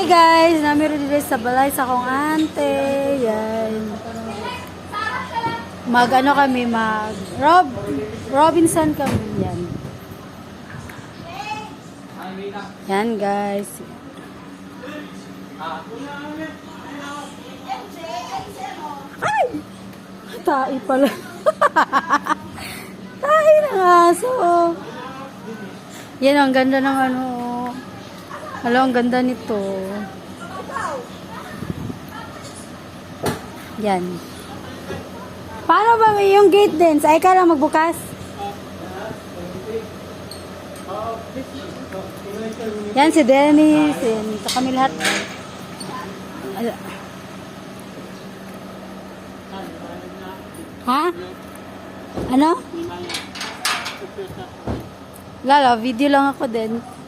Hi guys, namiro dito sa balay sa akong ante. Yan. Mag-ano kami, Robinson kami. Yan. Yan guys. Ay! Tai pala. Tai ng aso. Yan, ang ganda ng ano. Hala, ang ganda nito. Yan. Paano ba may yung gate din? Ay ka lang magbukas? Yan si Dennis. Yan, ito kami lahat. Ha? Ano? Lala, video lang ako din.